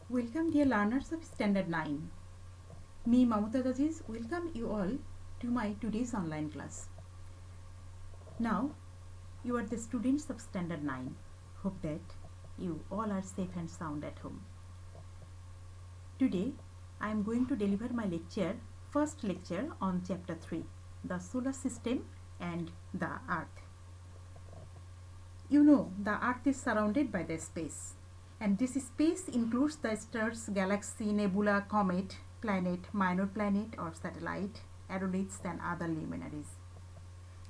Welcome dear learners of Standard 9. Me Mamutaz Aziz welcome you all to my today's online class. Now you are the students of Standard 9. Hope that you all are safe and sound at home. Today I am going to deliver my first lecture on chapter 3, the solar system and the earth. You know the earth is surrounded by the space. And this space includes the stars, galaxy, nebula, comet, planet, minor planet or satellite, aeroliths and other luminaries.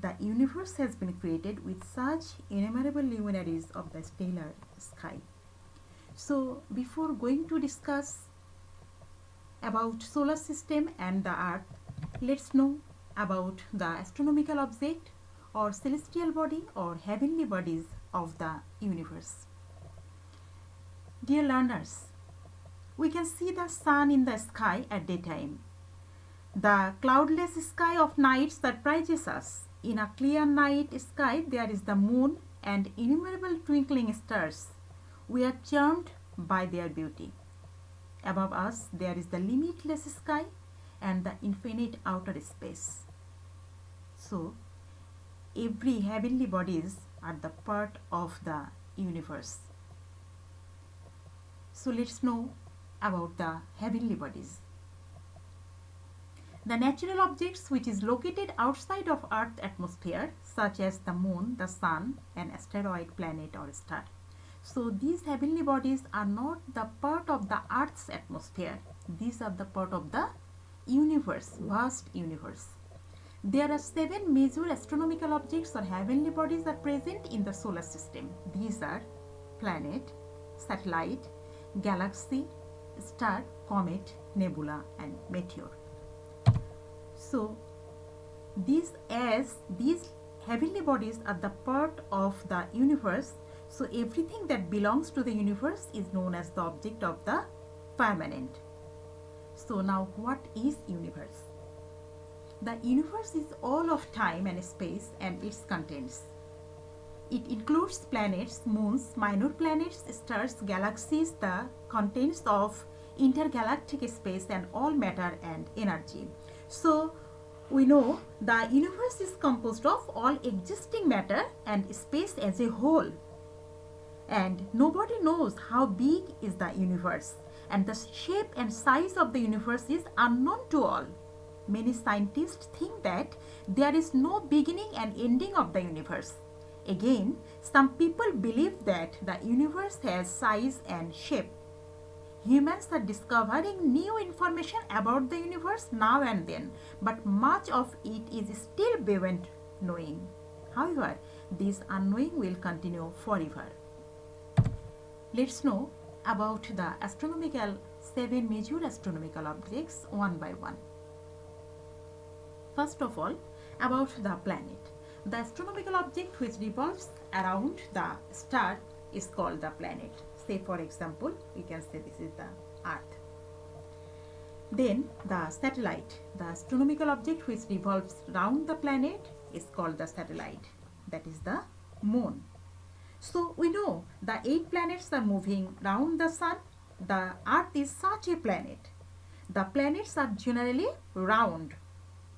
The universe has been created with such innumerable luminaries of the stellar sky. So before going to discuss about solar system and the earth, let's know about the astronomical object or celestial body or heavenly bodies of the universe. Dear learners, we can see the sun in the sky at daytime. The cloudless sky of night surprises us. In a clear night sky, there is the moon and innumerable twinkling stars. We are charmed by their beauty. Above us, there is the limitless sky and the infinite outer space. So, every heavenly bodies are the part of the universe. So let's know about the heavenly bodies. The natural objects which is located outside of Earth's atmosphere, such as the moon, the sun, an asteroid, planet or star. So these heavenly bodies are not the part of the Earth's atmosphere. These are the part of the universe, vast universe. There are 7 major astronomical objects or heavenly bodies are present in the solar system. These are planet, satellite, galaxy, star, comet, nebula and meteor. So these heavenly bodies are the part of the universe, so everything that belongs to the universe is known as the object of the firmament. So now what is universe? The universe is all of time and space and its contents. It includes planets, moons, minor planets, stars, galaxies, the contents of intergalactic space and all matter and energy. So we know the universe is composed of all existing matter and space as a whole. And nobody knows how big is the universe, and the shape and size of the universe is unknown to all. Many scientists think that there is no beginning and ending of the universe. Again, some people believe that the universe has size and shape. Humans are discovering new information about the universe now and then, but much of it is still beyond knowing. However, this unknowing will continue forever. Let's know about the 7 major astronomical objects one by one. First of all, about the planet. The astronomical object which revolves around the star is called the planet. Say for example, we can say this is the Earth. Then the satellite. The astronomical object which revolves around the planet is called the satellite. That is the moon. So we know the 8 planets are moving round the sun. The Earth is such a planet. The planets are generally round.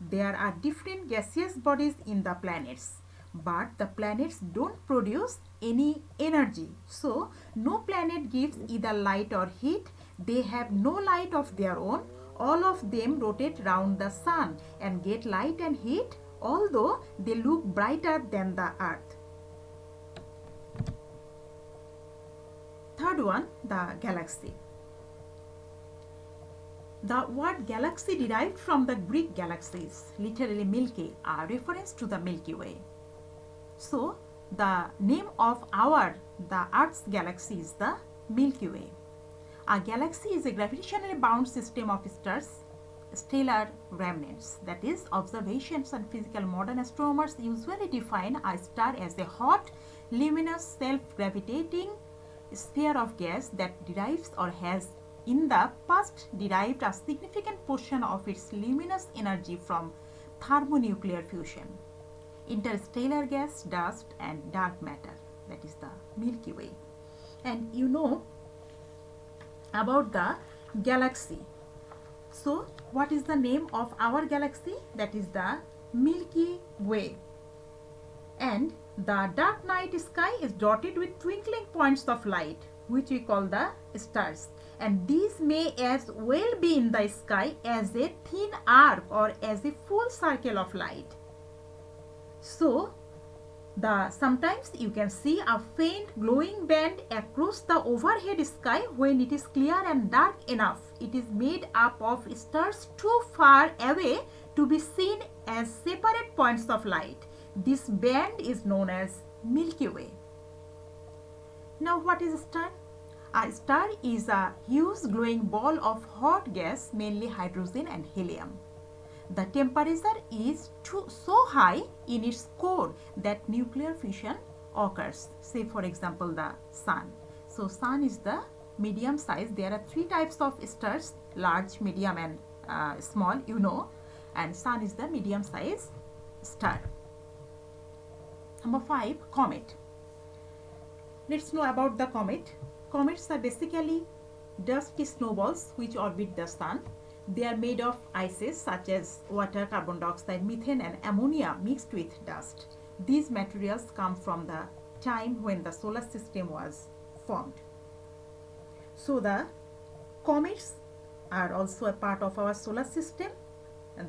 There are different gaseous bodies in the planets, but the planets don't produce any energy. So no planet gives either light or heat. They have no light of their own. All of them rotate round the sun and get light and heat, although they look brighter than the Earth. Third one, the galaxy. The word galaxy derived from the Greek galaxies, literally Milky, a reference to the Milky Way. So the name of the Earth's galaxy is the Milky Way. A galaxy is a gravitationally bound system of stars, stellar remnants. That is, observations and physical modern astronomers usually define a star as a hot, luminous, self-gravitating sphere of gas that derives or has in the past derived a significant portion of its luminous energy from thermonuclear fusion, interstellar gas, dust and dark matter. That is the Milky Way. And you know about the galaxy. So what is the name of our galaxy? That is the Milky Way. And the dark night sky is dotted with twinkling points of light, which we call the stars. And these may as well be in the sky as a thin arc or as a full circle of light. So sometimes you can see a faint glowing band across the overhead sky when it is clear and dark enough. It is made up of stars too far away to be seen as separate points of light. This band is known as Milky Way. Now what is a star? A star is a huge glowing ball of hot gas, mainly hydrogen and helium. The temperature is so high in its core that nuclear fission occurs. Say for example the sun. So sun is the medium size. There are three types of stars: large, medium and small, and sun is the medium size star. Number 5, comet. Let's know about the comet. Comets are basically dusty snowballs which orbit the sun. They are made of ices such as water, carbon dioxide, methane and ammonia mixed with dust. These materials come from the time when the solar system was formed. So the comets are also a part of our solar system.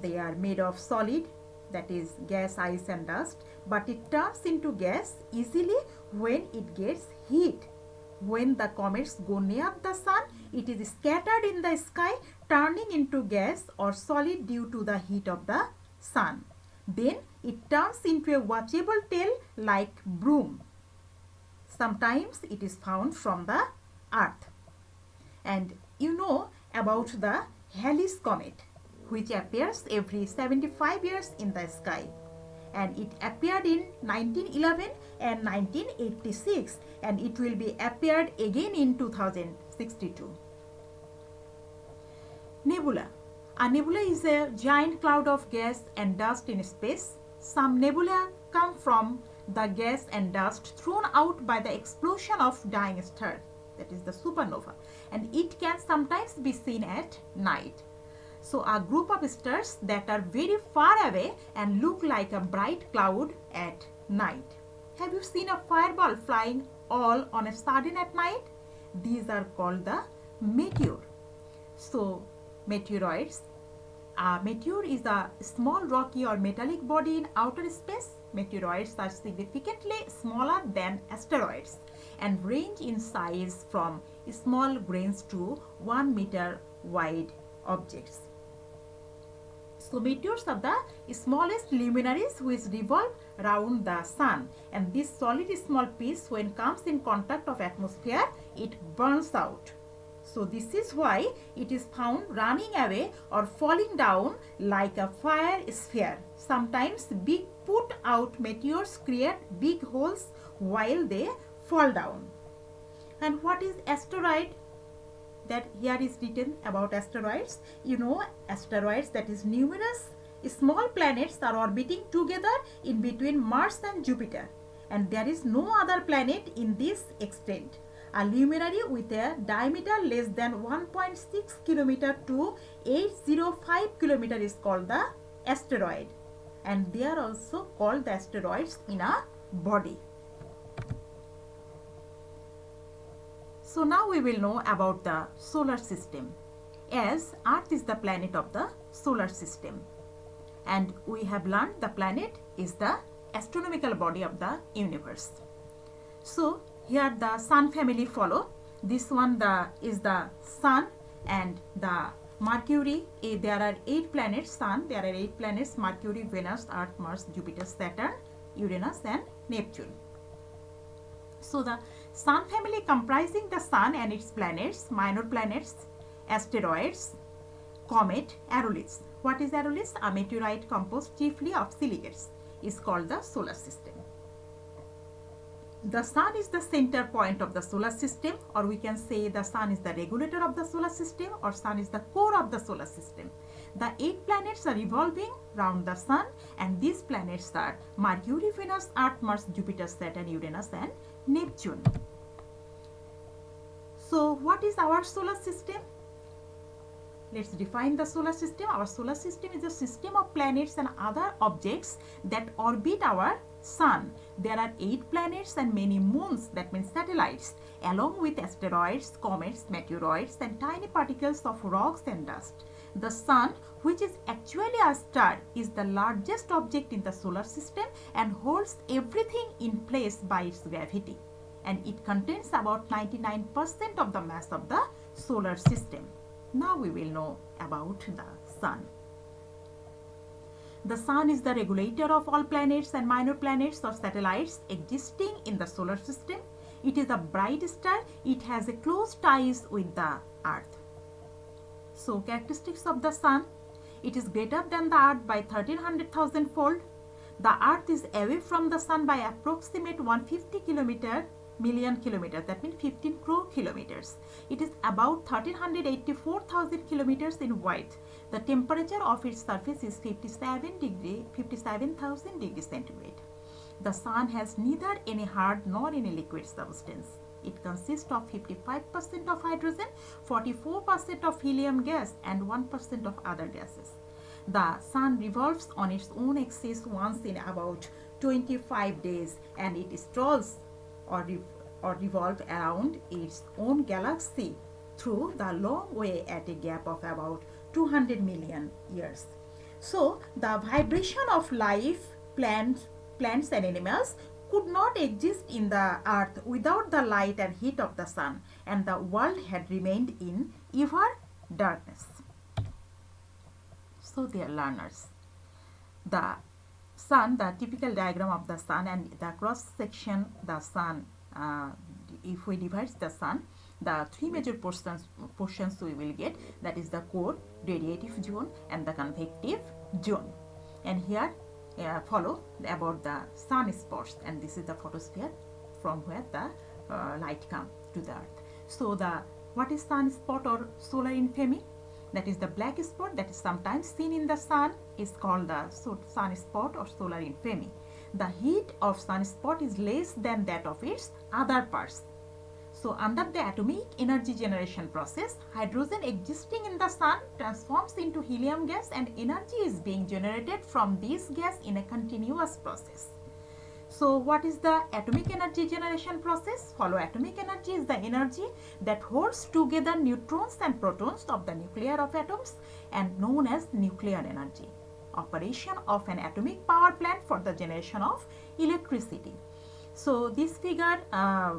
They are made of solid, that is gas, ice and dust, but it turns into gas easily when it gets heat. When the comets go near the sun, it is scattered in the sky, turning into gas or solid due to the heat of the sun. Then it turns into a watchable tail like broom. Sometimes it is found from the earth. And you know about the Halley's Comet, which appears every 75 years in the sky. And it appeared in 1911 and 1986, and it will be appeared again in 2062. Nebula. A nebula is a giant cloud of gas and dust in space. Some nebula come from the gas and dust thrown out by the explosion of dying star, that is the supernova, and it can sometimes be seen at night. So a group of stars that are very far away and look like a bright cloud at night. Have you seen a fireball flying all on a sudden at night? These are called the meteor. So meteoroids. A meteor is a small rocky or metallic body in outer space. Meteoroids are significantly smaller than asteroids and range in size from small grains to 1 meter wide objects. So meteors are the smallest luminaries which revolve around the sun, and this solid small piece, when comes in contact of atmosphere, it burns out. So this is why it is found running away or falling down like a fire sphere. Sometimes big put out meteors create big holes while they fall down. And what is asteroid? That here is written about asteroids. Asteroids, that is numerous small planets are orbiting together in between Mars and Jupiter, and there is no other planet in this extent. A luminary with a diameter less than 1.6 km to 805 km is called the asteroid, and they are also called the asteroids in a body. So now we will know about the solar system, as Earth is the planet of the solar system, and we have learned the planet is the astronomical body of the universe. So here the sun family follow. This one is the sun and the Mercury. There are 8 planets. Sun, there are 8 planets: Mercury, Venus, Earth, Mars, Jupiter, Saturn, Uranus and Neptune. So the sun family comprising the sun and its planets, minor planets, asteroids, comet, aeroliths. What is aeroliths? A meteorite composed chiefly of silicates is called the solar system. The sun is the center point of the solar system, or we can say the sun is the regulator of the solar system, or sun is the core of the solar system. The 8 planets are revolving round the sun, and these planets are Mercury, Venus, Earth, Mars, Jupiter, Saturn, Uranus and Neptune. So what is our solar system? Let's define the solar system. Our solar system is a system of planets and other objects that orbit our sun. There are 8 planets and many moons, that means satellites, along with asteroids, comets, meteoroids, and tiny particles of rocks and dust. The sun, which is actually a star, is the largest object in the solar system and holds everything in place by its gravity. And it contains about 99% of the mass of the solar system. Now we will know about the sun. The sun is the regulator of all planets and minor planets or satellites existing in the solar system. It is a bright star. It has a close ties with the earth. So characteristics of the sun: it is greater than the earth by 1300,000 fold. The earth is away from the sun by approximate 150 million kilometers, that means 15 crore kilometers. It is about 1384,000 kilometers in width. The temperature of its surface is 57,000 degrees centigrade. The sun has neither any hard nor any liquid substance. It consists of 55% of hydrogen, 44% of helium gas, and 1% of other gases. The sun revolves on its own axis once in about 25 days, and it strolls or revolve around its own galaxy through the long way at a gap of about 200 million years. So the vibration of life, plants and animals could not exist in the earth without the light and heat of the sun, and the world had remained in ever darkness. So dear learners, the sun, the typical diagram of the sun, and the cross section, the sun, if we divide the sun, the 3 major portions we will get, that is the core, radiative zone, and the convective zone. And here follow about the sun spots, and this is the photosphere from where the light comes to the earth. So what is sun spot or solar infamy? That is the black spot that is sometimes seen in the sun is called the sun spot or solar infamy. The heat of sunspot is less than that of its other parts. So under the atomic energy generation process, hydrogen existing in the sun transforms into helium gas, and energy is being generated from this gas in a continuous process. So what is the atomic energy generation process? Follow. Atomic energy is the energy that holds together neutrons and protons of the nuclei of atoms and known as nuclear energy. Operation of an atomic power plant for the generation of electricity. So this figure, I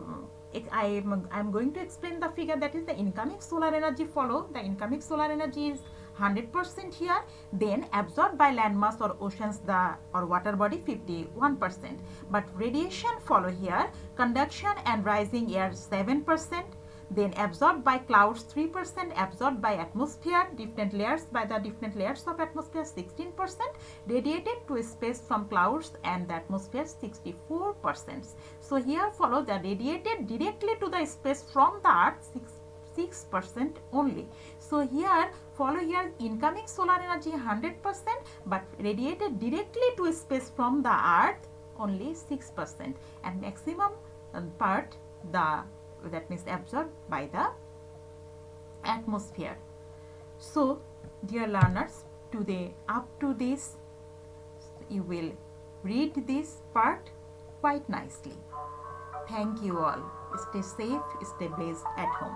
am going to explain the figure, that is the incoming solar energy. Follow. The incoming solar energy is 100% here, then absorbed by landmass or oceans or water body 51%. But radiation follow here, conduction and rising air 7%, then absorbed by clouds 3%, absorbed by atmosphere, different layers by the different layers of atmosphere 16%, radiated to space from clouds and the atmosphere 64%. So here follow the radiated directly to the space from the earth 6% only. So here follow here incoming solar energy 100%, but radiated directly to space from the earth only 6%, and maximum part that means absorbed by the atmosphere. So dear learners, up to this you will read this part quite nicely. Thank you all. Stay safe, stay blessed at home.